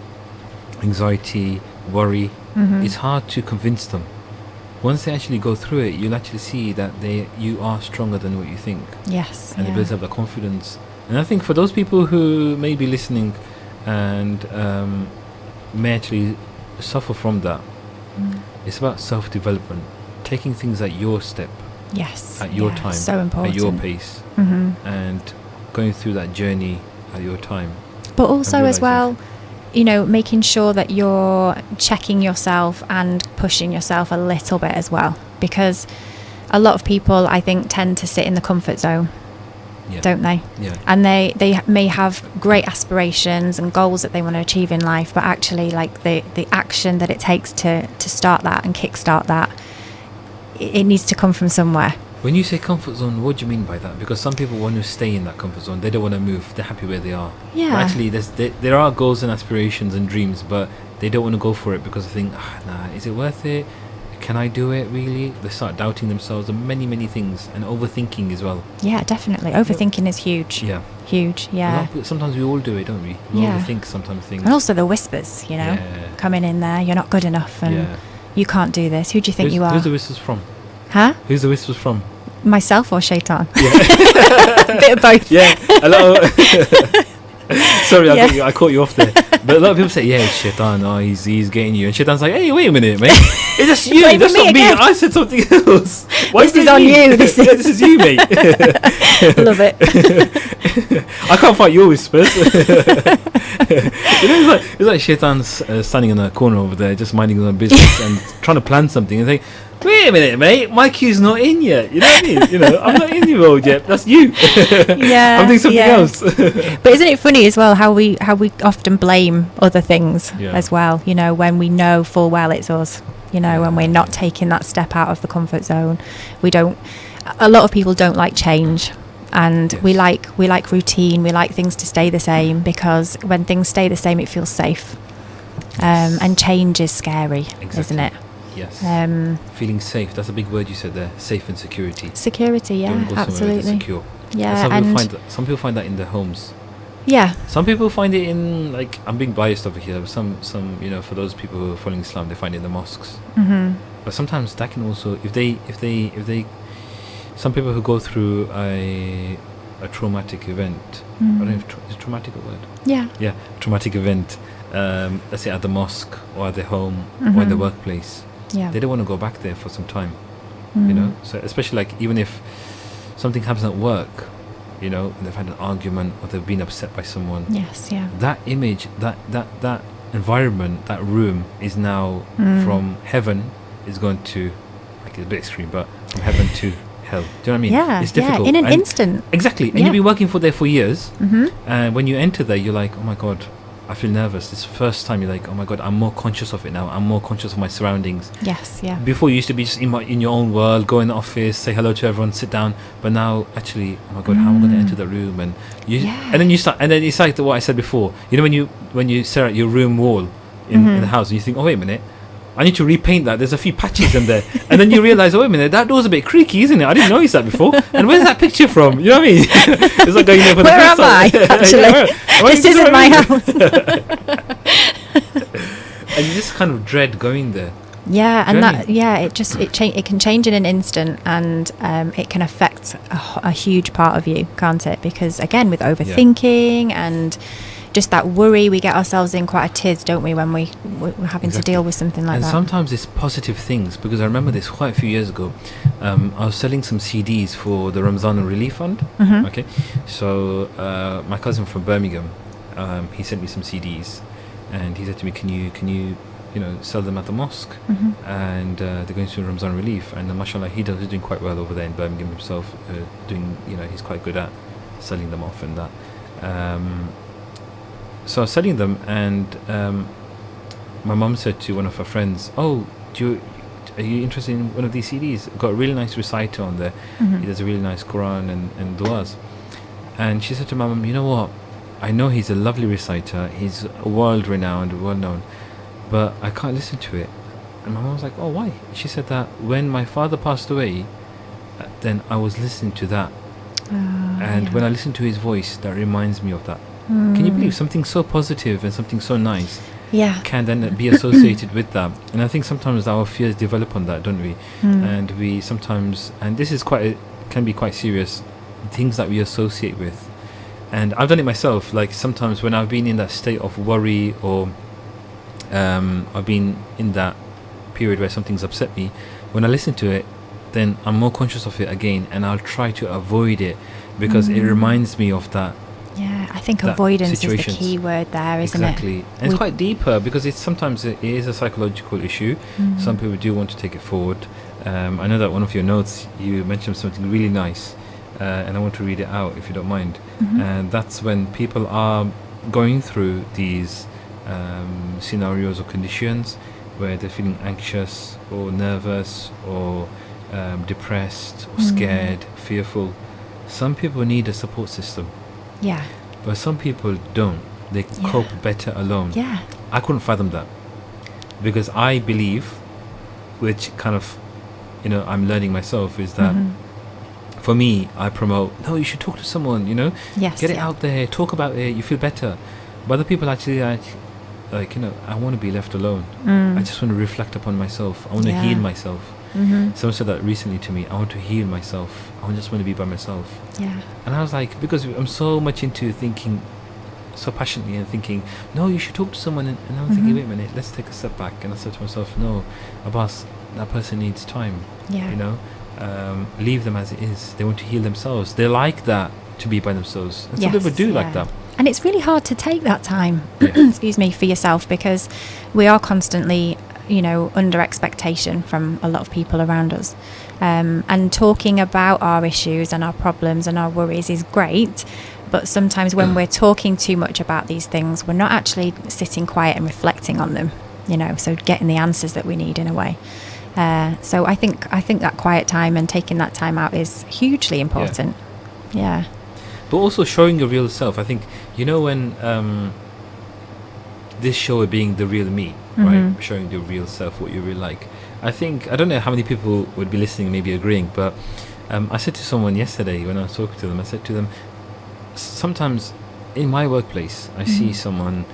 anxiety, worry, it's hard to convince them. Once they actually go through it, you'll actually see that you are stronger than what you think. Yes. And it builds up the confidence. And I think for those people who may be listening and may actually suffer from that, it's about self-development, taking things at your step, at your time, so important. at your pace, and going through that journey at your time. But also as well, making sure that you're checking yourself and pushing yourself a little bit as well, because a lot of people, I think, tend to sit in the comfort zone, don't they? Yeah. And they may have great aspirations and goals that they want to achieve in life, but actually, the action that it takes to start that and kickstart that, it needs to come from somewhere. When you say comfort zone, what do you mean by that? Because some people want to stay in that comfort zone. They don't want to move. They're happy where they are. Yeah. But actually, there are goals and aspirations and dreams, but they don't want to go for it because they think, nah, is it worth it? Can I do it, really? They start doubting themselves and many, many things, and overthinking as well. Yeah, definitely. Overthinking is huge. Yeah. Huge, yeah. Sometimes we all do it, don't we? We overthink sometimes things. And also the whispers, coming in there. You're not good enough and you can't do this. Who do you think you are? Who's the whispers from? Huh? Who's the whispers from? Myself or Shaitan? Yeah. A bit of both. Yeah. A lot of sorry, I caught you off there. But a lot of people say, yeah, it's Shaitan. Oh, he's getting you. And Shaitan's like, hey, wait a minute, mate. It's just you. That's not me. I said something else. This is on you. This is you, mate. Love it. I can't fight your whispers. It's like Shaitan's standing in a corner over there, just minding his own business and trying to plan something and think, wait a minute, mate, my cue's not in yet. You know what I mean? I'm not in the road yet. That's you. Yeah. I'm doing something else. But isn't it funny as well how we often blame other things as well, when we know full well it's us, when we're not taking that step out of the comfort zone. A lot of people don't like change. And we like routine. We like things to stay the same, because when things stay the same, it feels safe. And change is scary, isn't it? Yes. Feeling safe. That's a big word you said there. Safe and security. Security, yeah, absolutely. Secure. Yeah, some people find that in their homes. Yeah. Some people find it in, I'm being biased over here, but some for those people who are following Islam, they find it in the mosques. But sometimes that can also, if they some people who go through a traumatic event, I don't know if is traumatic a word? Yeah. Yeah, traumatic event, let's say at the mosque or at their home or in the workplace. Yeah. They don't want to go back there for some time, so especially even if something happens at work, and they've had an argument or they've been upset by someone. Yes, yeah. That image, that environment, that room is now from heaven is going to, it's a bit extreme, but from heaven to hell. Do you know what I mean? Yeah, it's difficult. In an instant. Exactly. And you've been working there for years, and when you enter there, you're like, oh my God, I feel nervous. It's the first time you're like, oh my God, I'm more conscious of it now. I'm more conscious of my surroundings. Yes, yeah. Before you used to be just in your own world, go in the office, say hello to everyone, sit down. But now, actually, oh my God, how am I going to enter the room? And then you start, and then it's like what I said before. When you stare at your room wall in the house, and you think, oh wait a minute, I need to repaint that. There's a few patches in there. And then you realise, oh, wait a minute, that door's a bit creaky, isn't it? I didn't notice that before. And where's that picture from? You know what I mean? It's like going there for the first time. Where am I, actually? This isn't my house. And you just kind of dread going there. Yeah, Do you and know what I it can change in an instant, and it can affect a huge part of you, can't it? Because again, with overthinking and just that worry, we get ourselves in quite a tiz, don't we, when we're having to deal with something like that. And sometimes it's positive things, because I remember this quite a few years ago. I was selling some CDs for the Ramzan Relief Fund. Mm-hmm. Okay, so my cousin from Birmingham, he sent me some CDs, and he said to me, "Can you sell them at the mosque?" Mm-hmm. And they're going through Ramzan Relief, and mashallah, he's doing quite well over there in Birmingham himself. He's quite good at selling them off and that. So I was selling them, and my mum said to one of her friends, "Oh, are you interested in one of these CDs? Got a really nice reciter on there. Mm-hmm. He does a really nice Quran and du'as." And she said to my mum, "You know what? I know he's a lovely reciter. He's world-renowned, well-known, but I can't listen to it." And my mum was like, "Oh, why?" She said that when my father passed away, then I was listening to that. And when I listen to his voice, that reminds me of that. Can you believe something so positive and something so nice can then be associated with that? And I think sometimes our fears develop on that, don't we? And we sometimes, and this is can be quite serious, things that we associate with. And I've done it myself. Like sometimes when I've been in that state of worry, or I've been in that period where something's upset me, when I listen to it, then I'm more conscious of it again, and I'll try to avoid it, because it reminds me of that. Yeah, I think avoidance is the key word there, isn't it? Exactly. And it's quite deeper, because sometimes it is a psychological issue. Some people do want to take it forward. I know that one of your notes, you mentioned something really nice, and I want to read it out if you don't mind. And that's when people are going through these scenarios or conditions where they're feeling anxious or nervous or depressed or scared, fearful. Some people need a support system. Yeah. But some people don't. They cope better alone. Yeah. I couldn't fathom that, because I believe, which kind of, I'm learning myself, is that for me, I promote, no, you should talk to someone, Yes, get it out there, talk about it, you feel better. But other people actually, I want to be left alone. I just want to reflect upon myself. I want to heal myself. Someone said that recently to me, I want to heal myself. I just want to be by myself. Yeah. And I was like, because I'm so much into thinking so passionately and thinking, no, you should talk to someone. And I'm thinking, wait a minute, let's take a step back. And I said to myself, no, Abbas, that person needs time. Yeah. Leave them as it is. They want to heal themselves. They like that, to be by themselves. And some people do like that. And it's really hard to take that time, excuse me, for yourself, because we are constantly, under expectation from a lot of people around us. And talking about our issues and our problems and our worries is great, but sometimes when we're talking too much about these things, we're not actually sitting quiet and reflecting on them, so getting the answers that we need in a way. So I think that quiet time and taking that time out is hugely important. Yeah. But also showing your real self. I think, when this show being the real me, right? Showing your real self, what you're really like. I don't know how many people would be listening, maybe agreeing, but I said to someone yesterday when I was talking to them, I said to them, sometimes in my workplace, I see someone,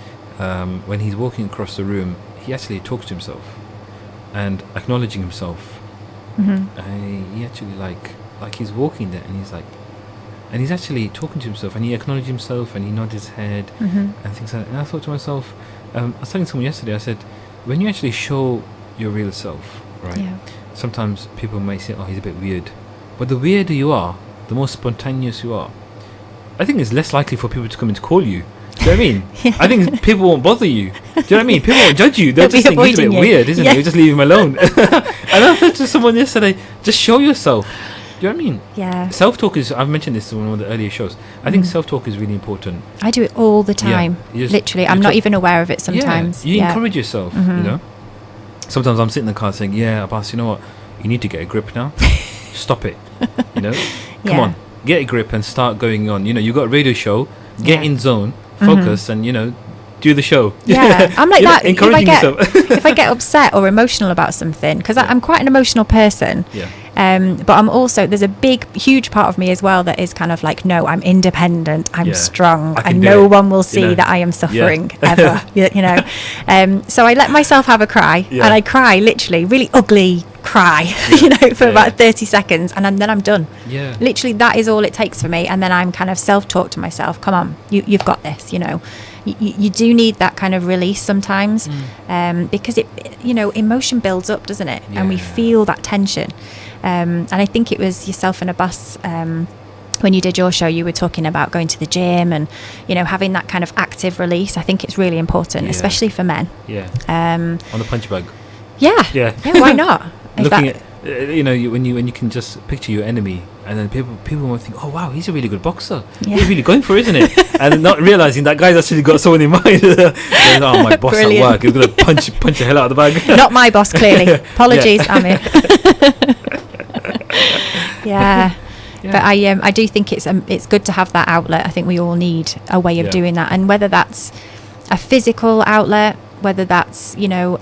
when he's walking across the room, he actually talks to himself and acknowledging himself. And he actually like he's walking there, and he's like, and he's actually talking to himself, and he acknowledges himself, and he nods his head and things like that. And I thought to myself, I was telling someone yesterday, I said, when you actually show your real self, right? Sometimes people may say, oh, he's a bit weird. But the weirder you are, the more spontaneous you are, I think it's less likely for people to come and call you. Do you know what I mean? I think people won't bother you. Do you know what I mean? People won't judge you. They'll just think he's a bit weird, isn't he? You just leave him alone. And I said to someone yesterday, just show yourself. Do you know what I mean? Yeah. Self-talk is, I've mentioned this in one of the earlier shows, I think self-talk is really important. I do it all the time. Literally. I'm not even aware of it sometimes. You encourage yourself, Sometimes I'm sitting in the car saying, Abbas, you know what? You need to get a grip now. Stop it. Come on. Get a grip and start going on. You've got a radio show. Get in zone. Focus and, do the show. Yeah, I'm like that. Encouraging yourself. If I get upset or emotional about something, because I'm quite an emotional person, But I'm also, there's a huge part of me as well that is kind of like, no, I'm independent, I'm strong, and no one will see that I am suffering ever, you know. So I let myself have a cry, and I cry literally really ugly cry, you know, for about 30 seconds, and then I'm done. Literally, that is all it takes for me. And then I'm kind of self-talk to myself, come on, you've got this, you know. You do need that kind of release sometimes, because it, you know, emotion builds up, doesn't it? And we feel that tension. And I think it was yourself and Abbas, when you did your show, you were talking about going to the gym and, you know, having that kind of active release. I think it's really important, especially for men. On the punch bag. Yeah, why not? Looking at, you know, when you can just picture your enemy, and then people might think, oh wow, he's a really good boxer. He's really going for it, isn't it? And not realizing that guy's actually got someone in mind. Oh, my boss at work, he's gonna punch the hell out of the bag. Not my boss, clearly. Apologies, Amir. But I do think it's good to have that outlet. I think we all need a way of doing that, and whether that's a physical outlet, whether that's, you know,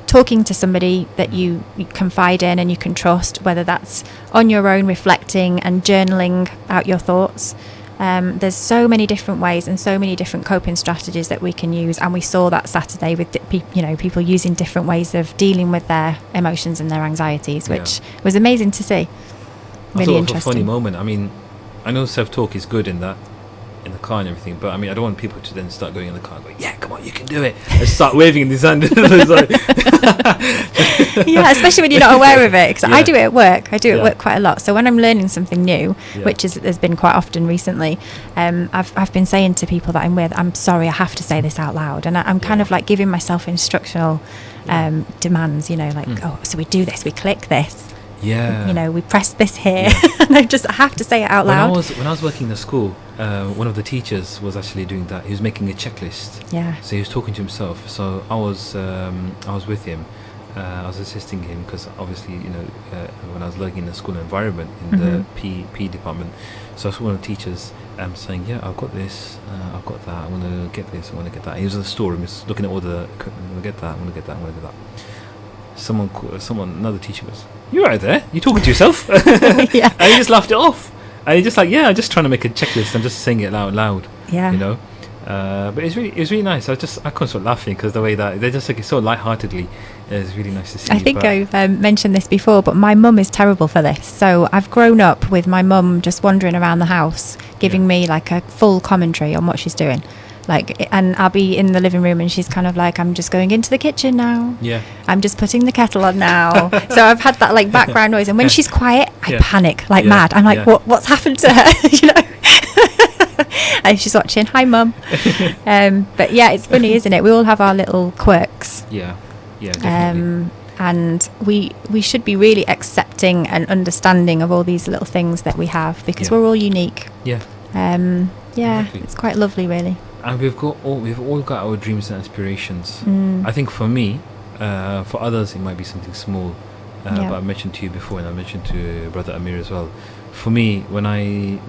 talking to somebody that you confide in and you can trust, whether that's on your own reflecting and journaling out your thoughts. There's so many different ways and so many different coping strategies that we can use, and we saw that Saturday with people using different ways of dealing with their emotions and their anxieties, which was amazing to see. Really interesting. interesting. A funny moment. I mean, I know self-talk is good in the car and everything, but I mean, I don't want people to then start going in the car and going, yeah, come on, you can do it, and start waving in his hand. Especially when you're not aware of it, because I do it at work. I do it at work quite a lot. So when I'm learning something new, which has been quite often recently, I've been saying to people that I'm with, I'm sorry, I have to say this out loud, and I'm kind of like giving myself instructional demands, you know, like, oh, so we do this, we click this. You know, we press this here, and I have to say it out loud. When I was working in the school, one of the teachers was actually doing that. He was making a checklist. So he was talking to himself. So I was with him. I was assisting him because obviously, you know, when I was working in the school environment in the PE department, so I was one of the teachers saying, yeah, I've got this, I've got that, I want to get this, I want to get that. And he was in the storeroom, he was looking at all the equipment, I want to get that, I want to get that, I want to get that. Another teacher goes, "You right there? You talking to yourself?" And he just laughed it off. And he just like, I'm just trying to make a checklist. I'm just saying it out loud. You know. But it was really nice. I couldn't stop laughing because the way that they just took it so lightheartedly. It's really nice to see. I think I've mentioned this before, but my mum is terrible for this. So I've grown up with my mum just wandering around the house, giving me like a full commentary on what she's doing. Like, and I'll be in the living room and she's kind of like, I'm just going into the kitchen now. I'm just putting the kettle on now. So I've had that like background noise, and when she's quiet, I panic like mad. I'm like, what's happened to her? You know. And she's watching. Hi, Mum. But yeah, it's funny, isn't it? We all have our little quirks. Definitely. And we should be really accepting and understanding of all these little things that we have, because we're all unique. Exactly. It's quite lovely, really. And we've all got our dreams and aspirations. I think for me, for others it might be something small, but I mentioned to you before, and I mentioned to Brother Amir as well. For me, when I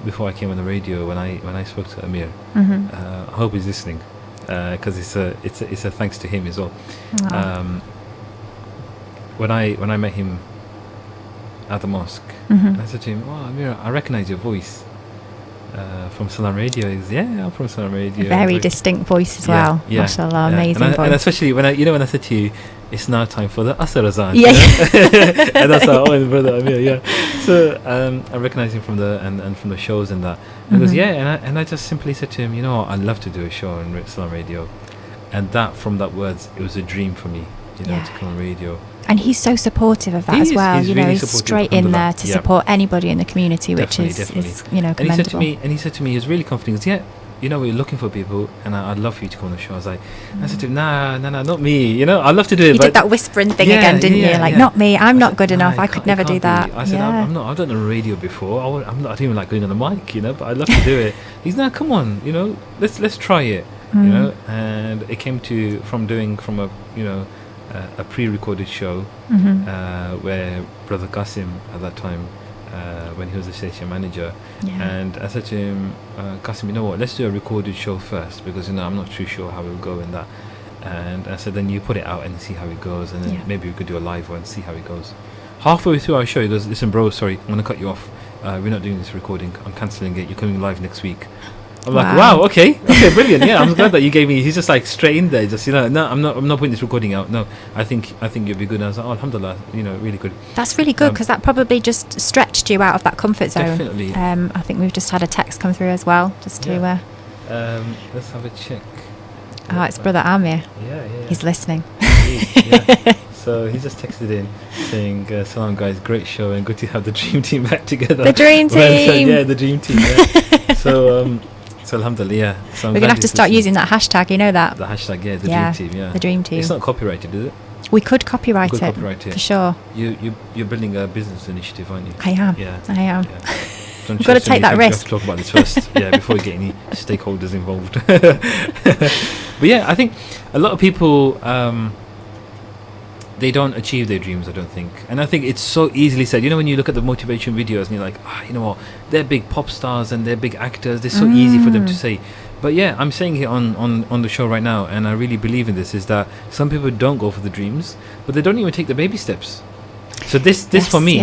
before I came on the radio, when I spoke to Amir, I hope he's listening, because it's a thanks to him as well. When I met him at the mosque, I said to him, "Oh, Amir, I recognize your voice." From Salam Radio. I'm from Salam Radio. A very distinct voice as well. MashaAllah, amazing voice. And especially when I said to you, it's now time for the Asr Azan. And that's our own brother Amir. So I recognize him from the shows and that. And he goes, and I just simply said to him, you know, I'd love to do a show on Salam Radio. And from that words, it was a dream for me, you know, to come on radio. And he's so supportive of that as well. He's you know, really he's straight in there to support anybody in the community, which is you know, commendable. And he said to me, he was really confident. He goes, you know, we're looking for people, and I'd love for you to come on the show. I was like, I said to him, nah, not me. You know, I'd love to do it. You did that whispering thing again, didn't you? Like, not me. I'm not good enough. I could never do that. I said, I've done a radio before. I don't even like going on the mic, you know, but I'd love to do it. He's now, come on, you know, let's try it, you know. And it came from a, you know, a pre-recorded show where Brother Qasim at that time, when he was the station manager, and I said to him, Qasim, you know what, let's do a recorded show first, because, you know, I'm not too sure how it will go in that. And I said, then you put it out and see how it goes, and then maybe we could do a live one and see how it goes. halfway through our show, he goes, "Listen, bro, sorry, I'm gonna cut you off. We're not doing this recording. I'm cancelling it. You're coming live next week." I'm like, wow, okay, brilliant. Yeah, I'm glad that you gave me. He's just like straight in there, just no, I'm not putting this recording out. No, I think you'll be good. And I was like, oh, alhamdulillah, really good. That's really good, because that probably just stretched you out of that comfort zone. Definitely. I think we've just had a text come through as well, just to. Let's have a check. Oh, it's Brother Amir. Yeah. He's listening. So he just texted in saying, "Salam guys, great show and good to have the dream team back together." The dream team. Yeah, the dream team. Yeah. So alhamdulillah, yeah. So we're going to have to start using that hashtag, you know that? The hashtag, the dream team, yeah. The dream team. It's not copyrighted, is it? We could copyright it, for sure. You're building a business initiative, aren't you? I am. Yeah. I am. Yeah. We've got to take that risk. We have to talk about this first, before we get any stakeholders involved. But yeah, I think a lot of people, they don't achieve their dreams, I don't think. And I think it's so easily said. You know, when you look at the motivation videos and you're like, you know what, they're big pop stars and they're big actors, they're so easy for them to say. But yeah, I'm saying it on the show right now, and I really believe in this, is that some people don't go for the dreams, but they don't even take the baby steps. So this for me,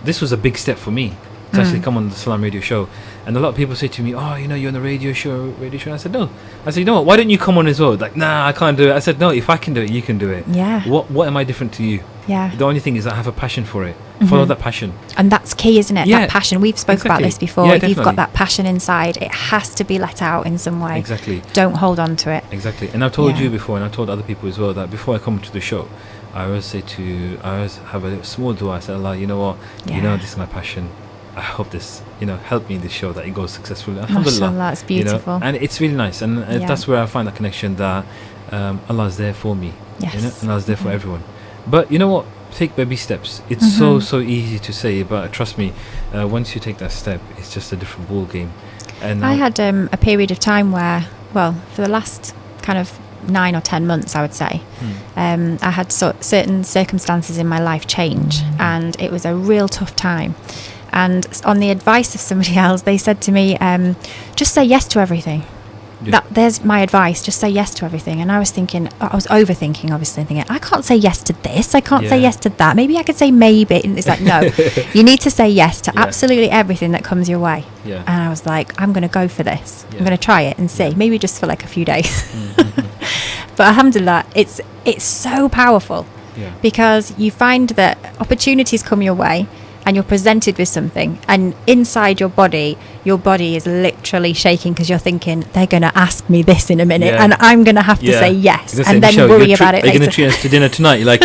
this was a big step for me to actually come on the Salam radio show. And a lot of people say to me, oh, you know, you're on the radio show. And I said, no. I said, you know what, why don't you come on as well? Like, nah, I can't do it. I said, no, if I can do it, you can do it. Yeah. What am I different to you? Yeah. The only thing is I have a passion for it. Follow that passion. And that's key, isn't it? Yeah. That passion. We've spoke about this before. Yeah, if definitely. you've got that passion inside, it has to be let out in some way. Exactly. Don't hold on to it. Exactly. And I've told you before, and I've told other people as well, that before I come to the show, I always have a small dua. I say, Allah, you know what? You know, this is my passion. I hope this, help me in this show that it goes successfully. Alhamdulillah. MashaAllah, it's beautiful. And it's really nice. And that's where I find that connection that Allah is there for me. Yes. And Allah is there for everyone. But you know what? Take baby steps. It's so easy to say, but trust me, once you take that step, it's just a different ball game. And I had a period of time where, for the last kind of 9 or 10 months, I would say, I had certain circumstances in my life change, and it was a real tough time. And on the advice of somebody else, they said to me, just say yes to everything. There's my advice, just say yes to everything. And I was thinking, I was overthinking, obviously, thinking, I can't say yes to this, I can't say yes to that, maybe I could say maybe. And it's like, no, you need to say yes to absolutely everything that comes your way. And I was like, I'm going to go for this. I'm going to try it and see, maybe just for like a few days. But alhamdulillah, it's so powerful, because you find that opportunities come your way, and you're presented with something, and inside your body is literally shaking, because you're thinking, they're going to ask me this in a minute, and I'm going to have to say yes, and then worry about it later. Are you going to treat us to dinner tonight? You're like,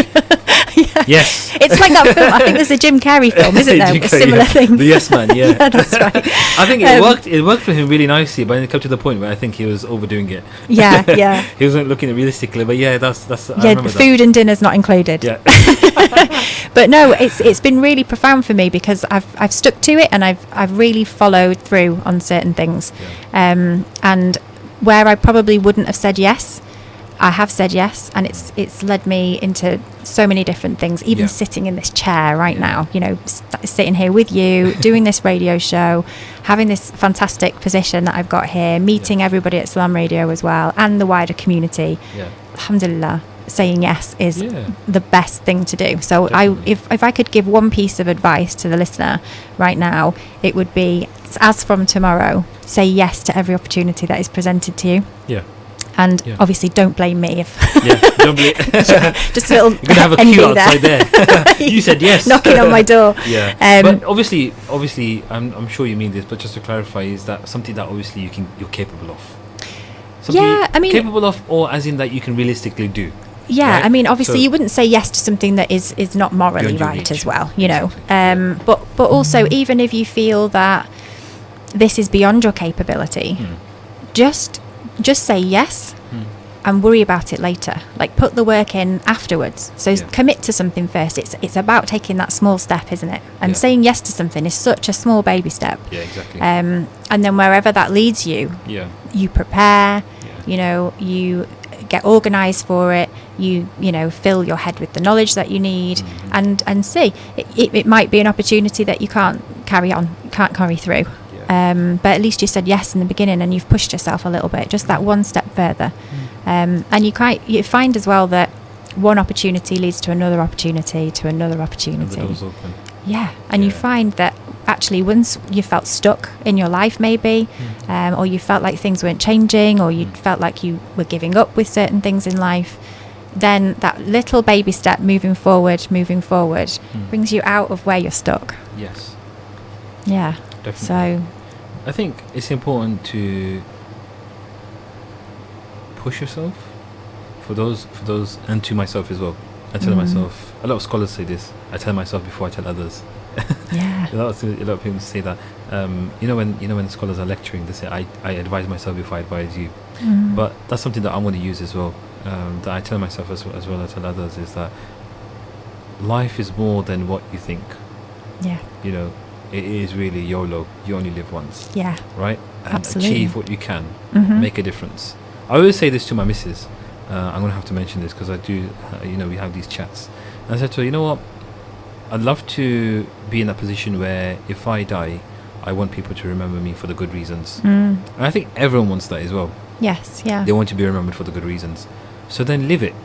yes. It's like that film. I think there's a Jim Carrey film, isn't there? A similar thing. The Yes Man, yeah. That's right. I think it worked. It worked for him really nicely, but it came to the point where I think he was overdoing it. Yeah. He wasn't looking at it realistically, but that's. The food and dinner's not included. Yeah. But no, it's been really profound for me, because I've stuck to it, and I've really followed through on certain things, and where I probably wouldn't have said yes, I have said yes, and it's led me into so many different things, even sitting in this chair right now, sitting here with you, doing this radio show, having this fantastic position that I've got here, meeting everybody at Salam Radio as well, and the wider community. Alhamdulillah, saying yes is the best thing to do. So if I could give one piece of advice to the listener right now, it would be, as from tomorrow, say yes to every opportunity that is presented to you. And obviously, don't blame me if. Don't blame. Just a little. You're gonna have a queue outside there. You said yes. Knocking on my door. But obviously, I'm sure you mean this. But just to clarify, is that something that obviously you're capable of? Something capable of, or as in that you can realistically do. Right? I mean, obviously, you wouldn't say yes to something that is not morally right as well, But also, even if you feel that this is beyond your capability, just say yes and worry about it later. Like, put the work in afterwards. So commit to something first. It's about taking that small step, isn't it? And saying yes to something is such a small baby step. Exactly. And then wherever that leads you, you prepare. You get organised for it. You fill your head with the knowledge that you need, and see. It might be an opportunity that you can't carry through. But at least you said yes in the beginning, and you've pushed yourself a little bit, just that one step further. And you find as well that one opportunity leads to another opportunity, to another opportunity. And the doors open. Yeah, and you find that actually once you felt stuck in your life maybe, or you felt like things weren't changing, or you felt like you were giving up with certain things in life, then that little baby step moving forward brings you out of where you're stuck. Yes. Yeah. Definitely. So I think it's important to push yourself for those and to myself as well. I tell myself, a lot of scholars say this, I tell myself before I tell others. Yeah. a lot of people say that. When scholars are lecturing, they say I advise myself before I advise you. But that's something that I'm going to use as well. That I tell myself as well as tell others, is that life is more than what you think. Yeah. You know, it is really YOLO. You only live once. Yeah. Right? And Absolutely. achieve what you can. Make a difference. I always say this to my missus. I'm going to have to mention this because I do, we have these chats. And I said to her, you know what? I'd love to be in a position where if I die, I want people to remember me for the good reasons. And I think everyone wants that as well. Yes, yeah. They want to be remembered for the good reasons. So then live it.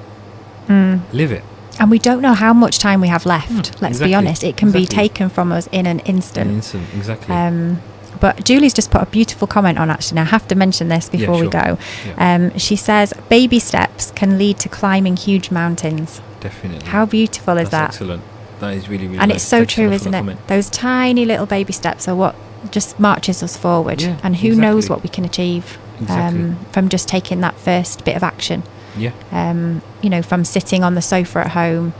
Live it. And we don't know how much time we have left. Let's be honest. It can be taken from us in an instant. Exactly. But Julie's just put a beautiful comment on, actually, and I have to mention this before we go. Yeah. She says, baby steps can lead to climbing huge mountains. Definitely. How beautiful is that? Excellent. That is really, really and nice. It's so Thanks true, for isn't the it? comment. Those tiny little baby steps are what just marches us forward. Yeah, and who knows what we can achieve from just taking that first bit of action. Yeah. From sitting on the sofa at home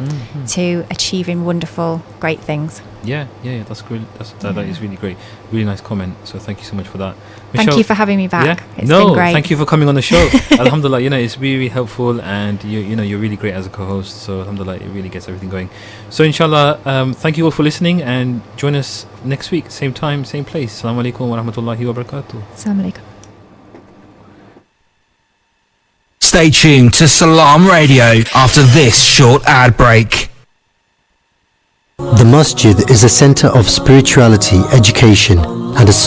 to achieving wonderful, great things. Yeah, that's great. That is really great. Really nice comment. So thank you so much for that. Michelle, thank you for having me back. Yeah? It's been great. Thank you for coming on the show. Alhamdulillah, it's really, really helpful, and you're really great as a co-host. So Alhamdulillah, it really gets everything going. So InshaAllah, thank you all for listening, and join us next week, same time, same place. Assalamu alaikum wa rahmatullahi wa barakatuh. Assalamu alaikum. Stay tuned to Salam Radio after this short ad break. The masjid is a center of spirituality, education, and a social